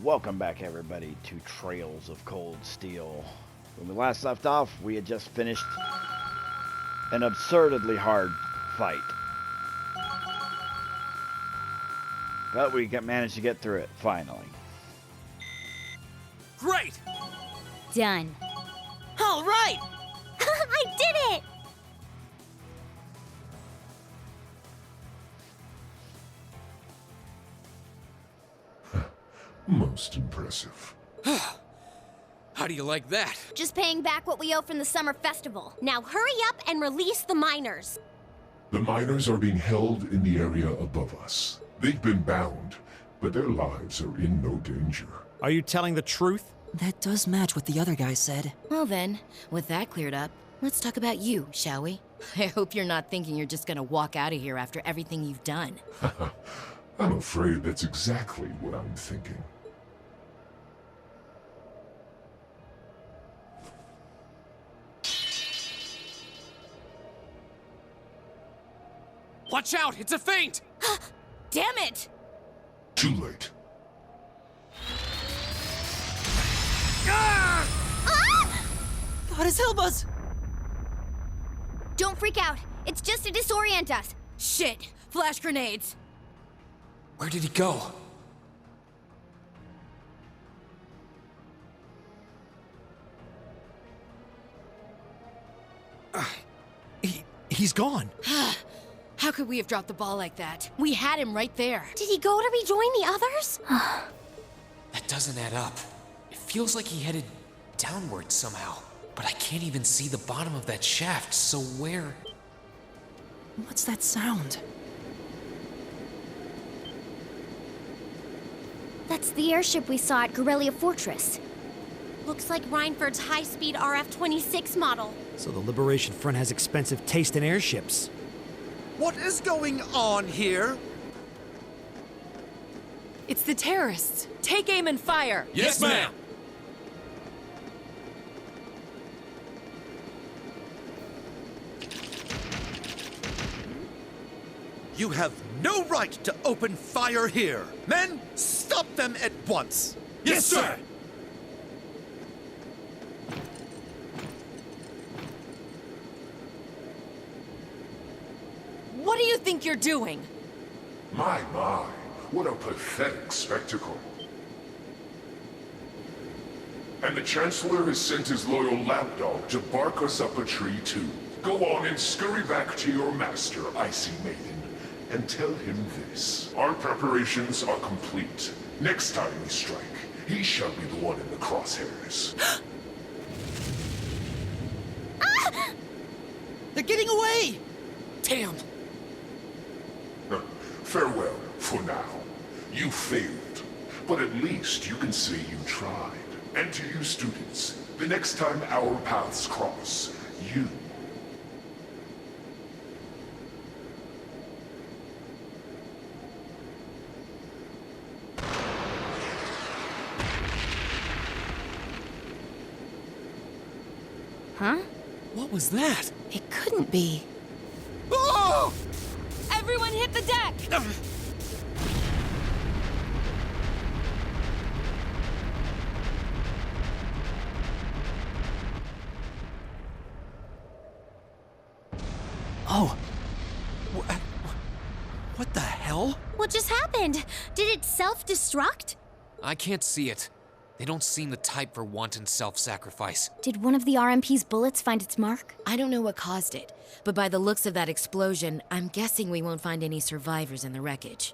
Welcome back, everybody, to Trails of Cold Steel. When we last left off, we had just finished an absurdly hard fight. But we managed to get through it, finally. Great! Done. All right! I did it! Most impressive. How do you like that? Just paying back what we owe from the summer festival. Now hurry up and release the miners. The miners are being held in the area above us. They've been bound, but their lives are in no danger. Are you telling the truth? That does match what the other guy said. Well then, with that cleared up, let's talk about you, shall we? I hope you're not thinking you're just gonna walk out of here after everything you've done. I'm afraid that's exactly what I'm thinking. Watch out! It's a feint! Damn it! Too late. God, his Hilbas! Don't freak out. It's just to disorient us. Shit! Flash grenades! Where did he go? He's gone. How could we have dropped the ball like that? We had him right there. Did he go to rejoin the others? That doesn't add up. It feels like he headed downward somehow. But I can't even see the bottom of that shaft, so where... What's that sound? That's the airship we saw at Guerrilla Fortress. Looks like Reinford's high-speed RF-26 model. So the Liberation Front has expensive taste in airships. What is going on here? It's the terrorists. Take aim and fire. Yes, ma'am! You have no right to open fire here. Men, stop them at once. Yes, sir! What do you think you're doing? My, what a pathetic spectacle. And the Chancellor has sent his loyal lapdog to bark us up a tree too. Go on and scurry back to your master, Icy Maiden, and tell him this. Our preparations are complete. Next time we strike, he shall be the one in the crosshairs. They're getting away! Damn! Farewell, for now. You failed, but at least you can say you tried. And to you students, the next time our paths cross, you... Huh? What was that? It couldn't be. Oh! Everyone hit the deck! Oh, What the hell? What just happened? Did it self-destruct? I can't see it. They don't seem the type for wanton self-sacrifice. Did one of the RMP's bullets find its mark? I don't know what caused it, but by the looks of that explosion, I'm guessing we won't find any survivors in the wreckage.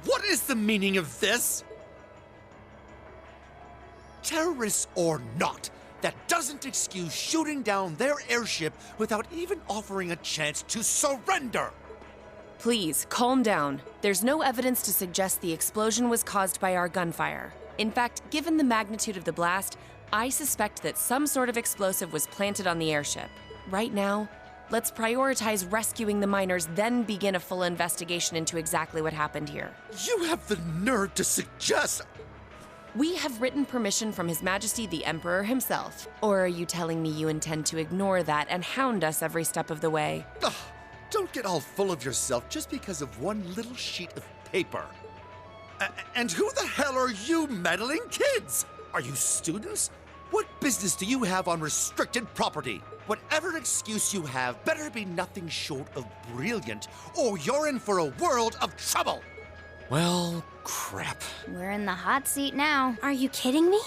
What is the meaning of this? Terrorists or not, that doesn't excuse shooting down their airship without even offering a chance to surrender! Please, calm down. There's no evidence to suggest the explosion was caused by our gunfire. In fact, given the magnitude of the blast, I suspect that some sort of explosive was planted on the airship. Right now, let's prioritize rescuing the miners, then begin a full investigation into exactly what happened here. You have the nerve to suggest... We have written permission from His Majesty the Emperor himself. Or are you telling me you intend to ignore that and hound us every step of the way? Ugh, don't get all full of yourself just because of one little sheet of paper. And who the hell are you meddling kids? Are you students? What business do you have on restricted property? Whatever excuse you have better be nothing short of brilliant, or you're in for a world of trouble. Well, crap. We're in the hot seat now. Are you kidding me?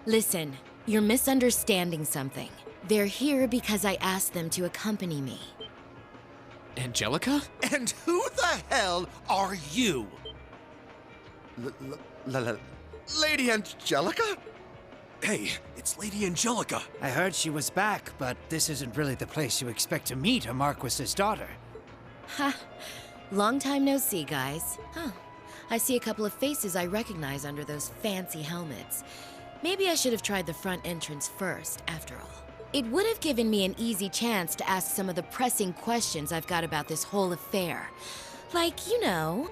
Listen, you're misunderstanding something. They're here because I asked them to accompany me. Angelica? And who the hell are you? Lady Angelica? Hey, it's Lady Angelica. I heard she was back, but this isn't really the place you expect to meet a Marquis's daughter. Ha! Long time no see, guys. Huh. I see a couple of faces I recognize under those fancy helmets. Maybe I should have tried the front entrance first, after all. It would have given me an easy chance to ask some of the pressing questions I've got about this whole affair. Like, you know,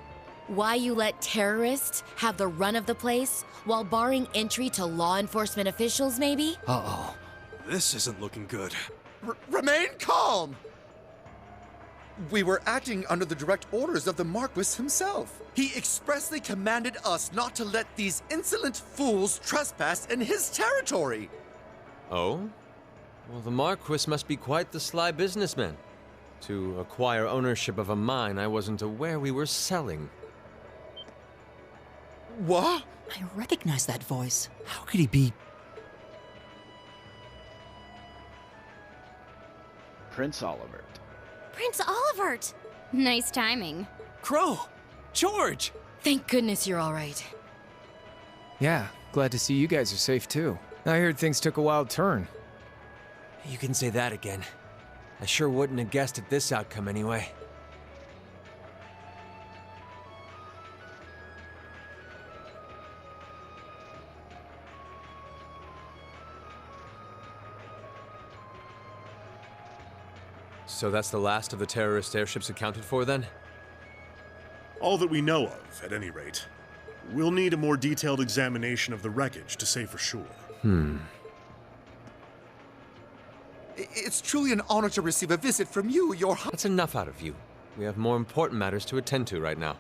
why you let terrorists have the run of the place while barring entry to law enforcement officials, maybe? Uh-oh. This isn't looking good. Remain calm! We were acting under the direct orders of the Marquis himself. He expressly commanded us not to let these insolent fools trespass in his territory. Oh? Well, the Marquis must be quite the sly businessman. To acquire ownership of a mine I wasn't aware we were selling. What? I recognize that voice. How could he be? Prince Olivert. Prince Olivert! Nice timing. Crow! George! Thank goodness you're all right. Yeah, glad to see you guys are safe too. I heard things took a wild turn. You can say that again. I sure wouldn't have guessed at this outcome anyway. So that's the last of the terrorist airships accounted for, then? All that we know of, at any rate. We'll need a more detailed examination of the wreckage to say for sure. It's truly an honor to receive a visit from you, Your Highness. That's enough out of you. We have more important matters to attend to right now.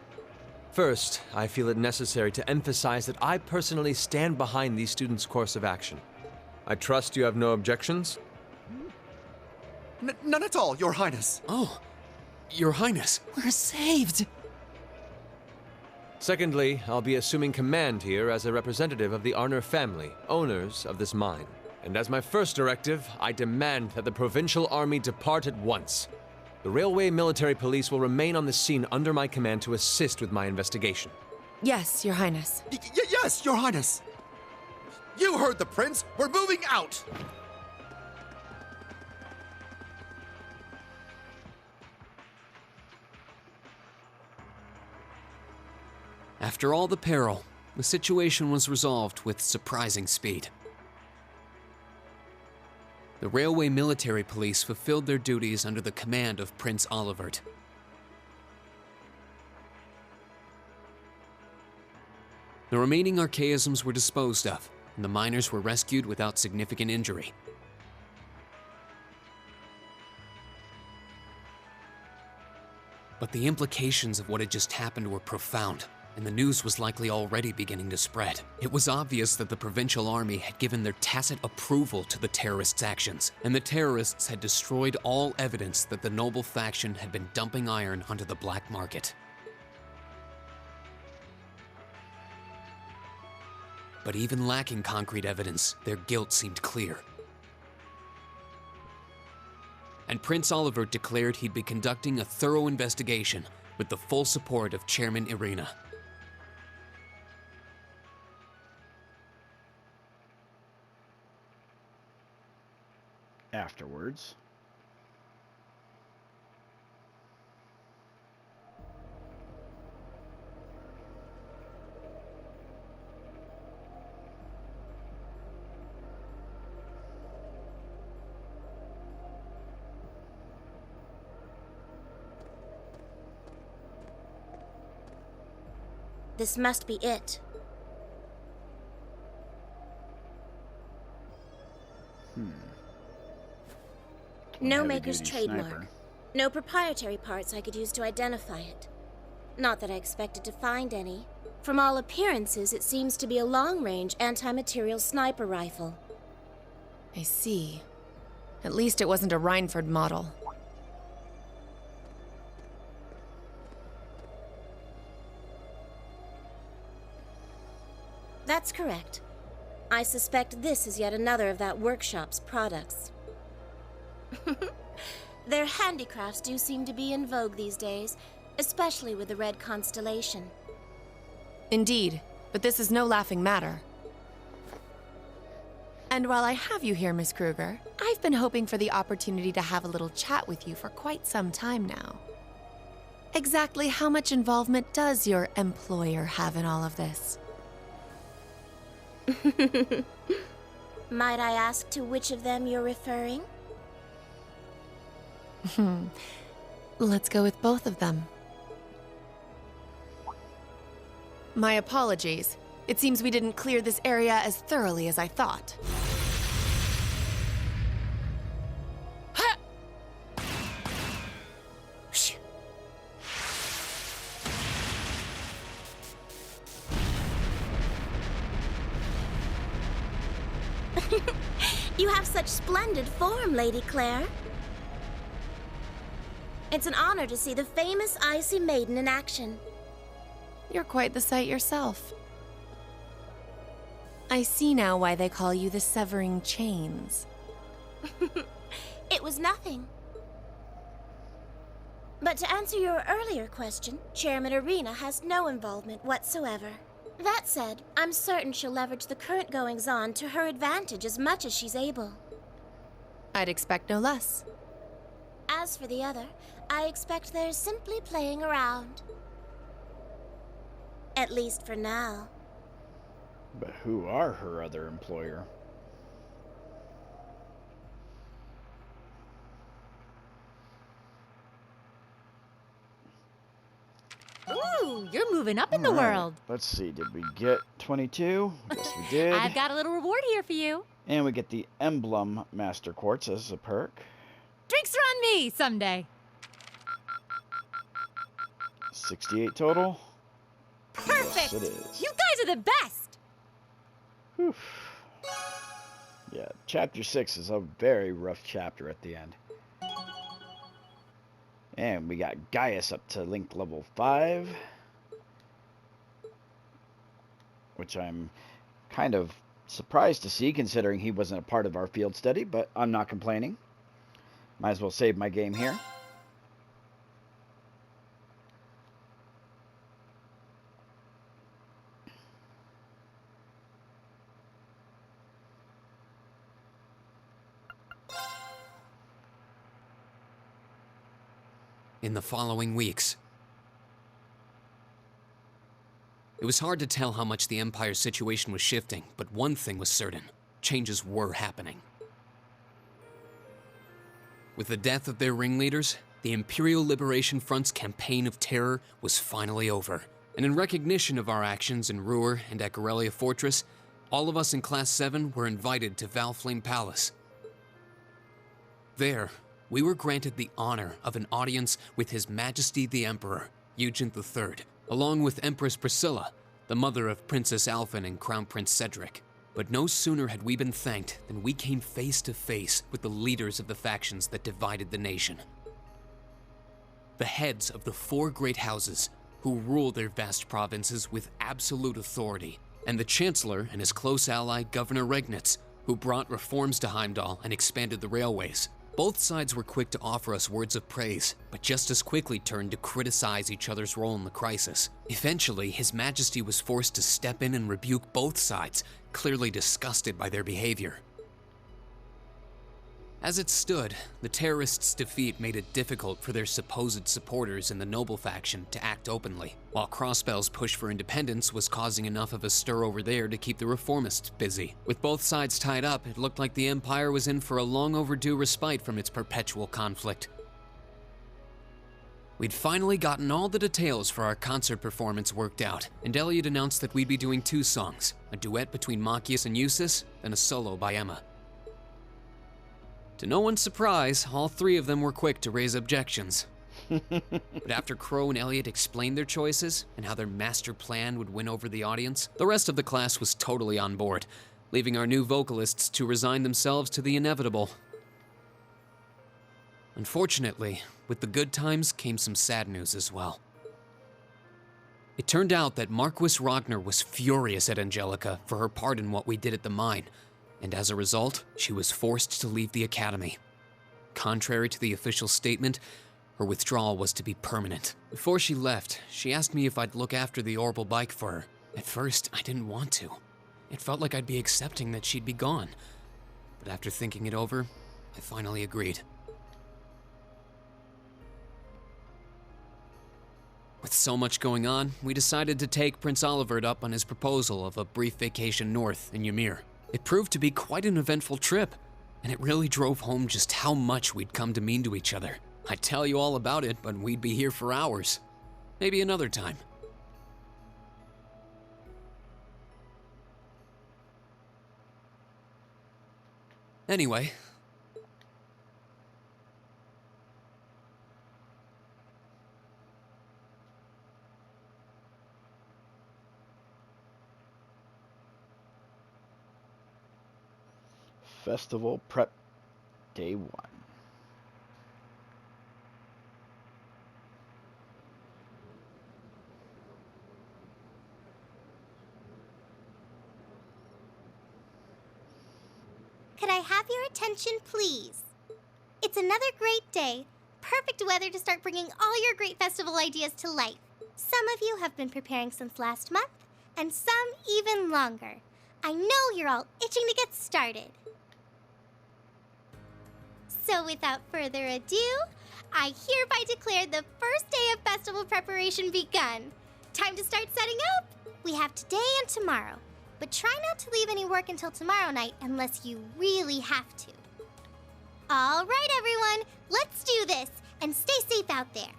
First, I feel it necessary to emphasize that I personally stand behind these students' course of action. I trust you have no objections? None at all, Your Highness. Oh, Your Highness. We're saved! Secondly, I'll be assuming command here as a representative of the Arner family, owners of this mine. And as my first directive, I demand that the Provincial Army depart at once. The Railway Military Police will remain on the scene under my command to assist with my investigation. Yes, Your Highness. Yes, Your Highness. You heard the Prince. We're moving out. After all the peril, the situation was resolved with surprising speed. The Railway Military Police fulfilled their duties under the command of Prince Olivert. The remaining archaisms were disposed of, and the miners were rescued without significant injury. But the implications of what had just happened were profound, and the news was likely already beginning to spread. It was obvious that the Provincial Army had given their tacit approval to the terrorists' actions, and the terrorists had destroyed all evidence that the noble faction had been dumping iron onto the black market. But even lacking concrete evidence, their guilt seemed clear. And Prince Olivert declared he'd be conducting a thorough investigation with the full support of Chairman Irina. Afterwards, This must be it. No heavy maker's duty trademark. sniper. No proprietary parts I could use to identify it. Not that I expected to find any. From all appearances, it seems to be a long-range anti-material sniper rifle. I see. At least it wasn't a Reinford model. That's correct. I suspect this is yet another of that workshop's products. Their handicrafts do seem to be in vogue these days, especially with the Red Constellation. Indeed, but this is no laughing matter. And while I have you here, Miss Kruger, I've been hoping for the opportunity to have a little chat with you for quite some time now. Exactly how much involvement does your employer have in all of this? Might I ask to which of them you're referring? Let's go with both of them. My apologies. It seems we didn't clear this area as thoroughly as I thought. Ha! You have such splendid form, Lady Claire. It's an honor to see the famous Icy Maiden in action. You're quite the sight yourself. I see now why they call you the Severing Chains. It was nothing. But to answer your earlier question, Chairman Arena has no involvement whatsoever. That said, I'm certain she'll leverage the current goings-on to her advantage as much as she's able. I'd expect no less. As for the other, I expect they're simply playing around. At least for now. But who are her other employer? Ooh, you're moving up in the All right, world. Let's see, did we get 22? Yes, we did. I've got a little reward here for you. And we get the Emblem Master Quartz as a perk. Drinks are on me someday. 68 total. Perfect. Yes, it is. You guys are the best. Whew. Yeah, chapter 6 is a very rough chapter at the end. And we got Gaius up to link level 5. Which I'm kind of surprised to see, considering he wasn't a part of our field study, but I'm not complaining. Might as well save my game here. In the following weeks, it was hard to tell how much the Empire's situation was shifting, but one thing was certain: changes were happening. With the death of their ringleaders, the Imperial Liberation Front's campaign of terror was finally over. And in recognition of our actions in Roer and at Corellia Fortress, all of us in Class 7 were invited to Valflame Palace. There, we were granted the honor of an audience with His Majesty the Emperor, Eugent III, along with Empress Priscilla, the mother of Princess Alphen and Crown Prince Cedric. But no sooner had we been thanked than we came face to face with the leaders of the factions that divided the nation. The heads of the 4 great houses who rule their vast provinces with absolute authority, and the Chancellor and his close ally Governor Regnitz, who brought reforms to Heimdall and expanded the railways. Both sides were quick to offer us words of praise, but just as quickly turned to criticize each other's role in the crisis. Eventually, His Majesty was forced to step in and rebuke both sides, clearly disgusted by their behavior. As it stood, the terrorists' defeat made it difficult for their supposed supporters in the noble faction to act openly, while Crossbell's push for independence was causing enough of a stir over there to keep the reformists busy. With both sides tied up, it looked like the Empire was in for a long overdue respite from its perpetual conflict. We'd finally gotten all the details for our concert performance worked out, and Elliot announced that we'd be doing 2 songs, a duet between Machias and Eustace, and a solo by Emma. To no one's surprise, all three of them were quick to raise objections. But after Crow and Elliot explained their choices and how their master plan would win over the audience, the rest of the class was totally on board, leaving our new vocalists to resign themselves to the inevitable. Unfortunately, with the good times came some sad news as well. It turned out that Marquis Ragnar was furious at Angelica for her part in what we did at the mine, and as a result, she was forced to leave the academy. Contrary to the official statement, her withdrawal was to be permanent. Before she left, she asked me if I'd look after the orbital bike for her. At first, I didn't want to. It felt like I'd be accepting that she'd be gone. But after thinking it over, I finally agreed. With so much going on, we decided to take Prince Olivert up on his proposal of a brief vacation north in Ymir. It proved to be quite an eventful trip, and it really drove home just how much we'd come to mean to each other. I'd tell you all about it, but we'd be here for hours. Maybe another time. Anyway. Festival Prep Day 1. Could I have your attention, please? It's another great day. Perfect weather to start bringing all your great festival ideas to life. Some of you have been preparing since last month, and some even longer. I know you're all itching to get started. So without further ado, I hereby declare the first day of festival preparation begun. Time to start setting up? We have today and tomorrow, but try not to leave any work until tomorrow night unless you really have to. All right, everyone, let's do this, and stay safe out there.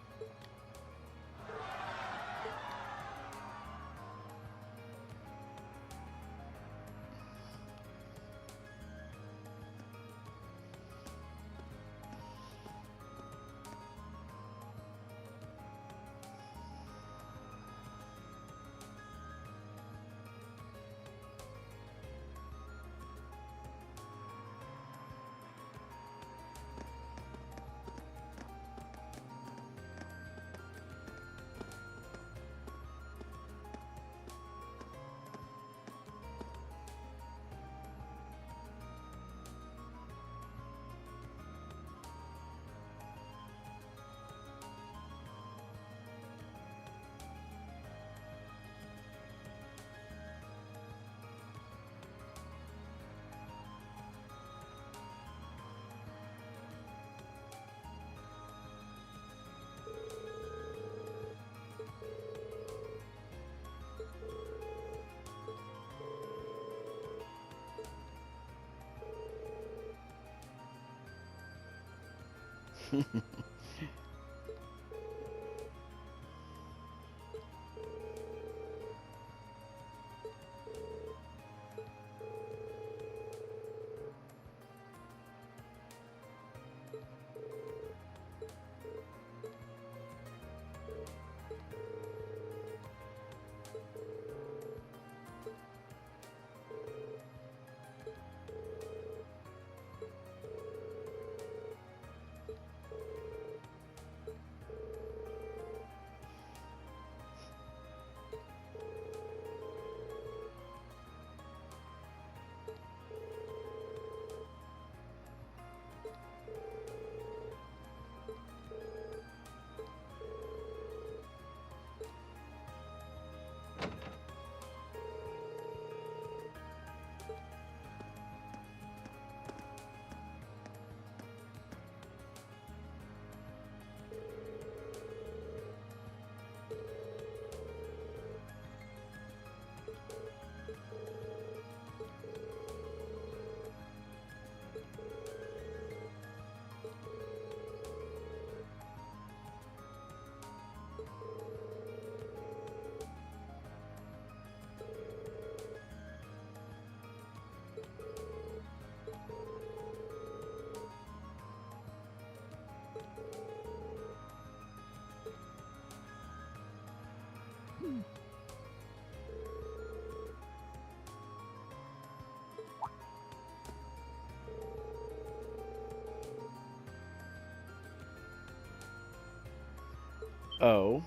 Oh.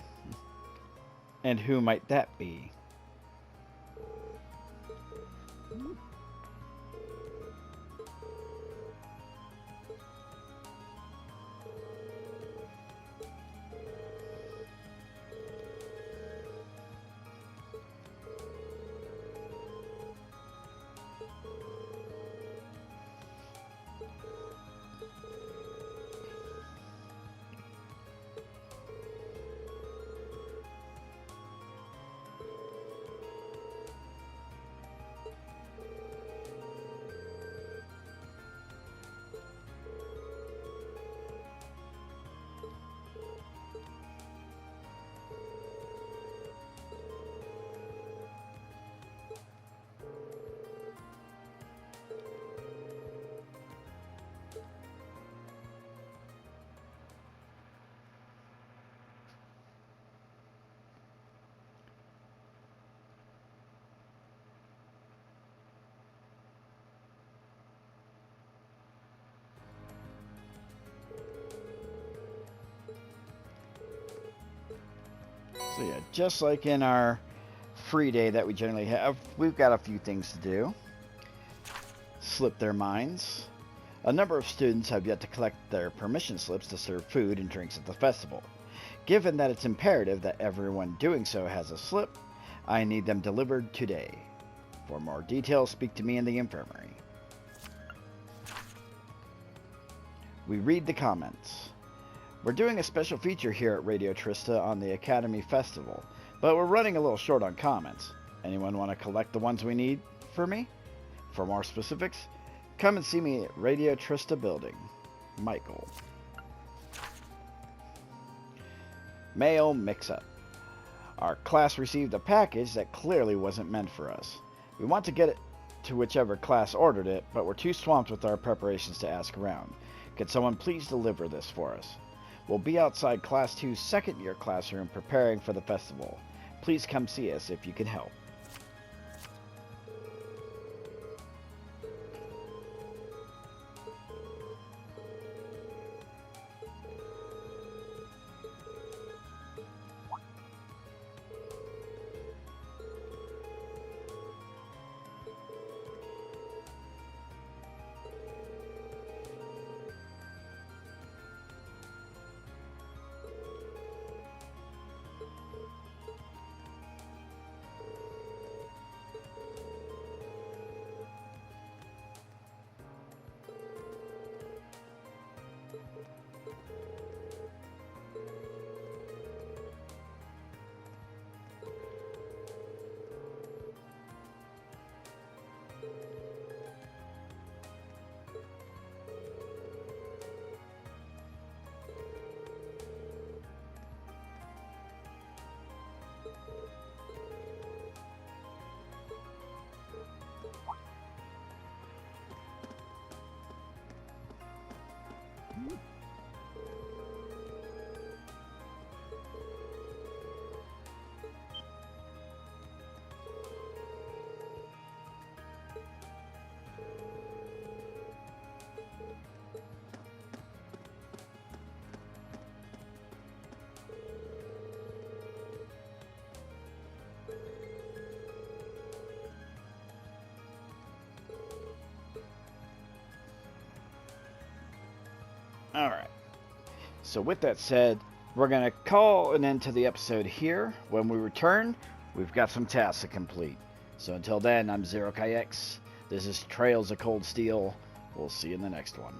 And who might that be? So yeah, just like in our free day that we generally have, we've got a few things to do. Slip their minds. A number of students have yet to collect their permission slips to serve food and drinks at the festival. Given that it's imperative that everyone doing so has a slip, I need them delivered today. For more details, speak to me in the infirmary. We read the comments. We're doing a special feature here at Radio Trista on the Academy Festival, but we're running a little short on comments. Anyone want to collect the ones we need for me? For more specifics, come and see me at Radio Trista Building. Michael. Mail mix-up. Our class received a package that clearly wasn't meant for us. We want to get it to whichever class ordered it, but we're too swamped with our preparations to ask around. Could someone please deliver this for us? We'll be outside Class 2's second-year classroom preparing for the festival. Please come see us if you can help. Alright, so with that said, we're going to call an end to the episode here. When we return, we've got some tasks to complete. So until then, I'm Zero Kayx. This is Trails of Cold Steel. We'll see you in the next one.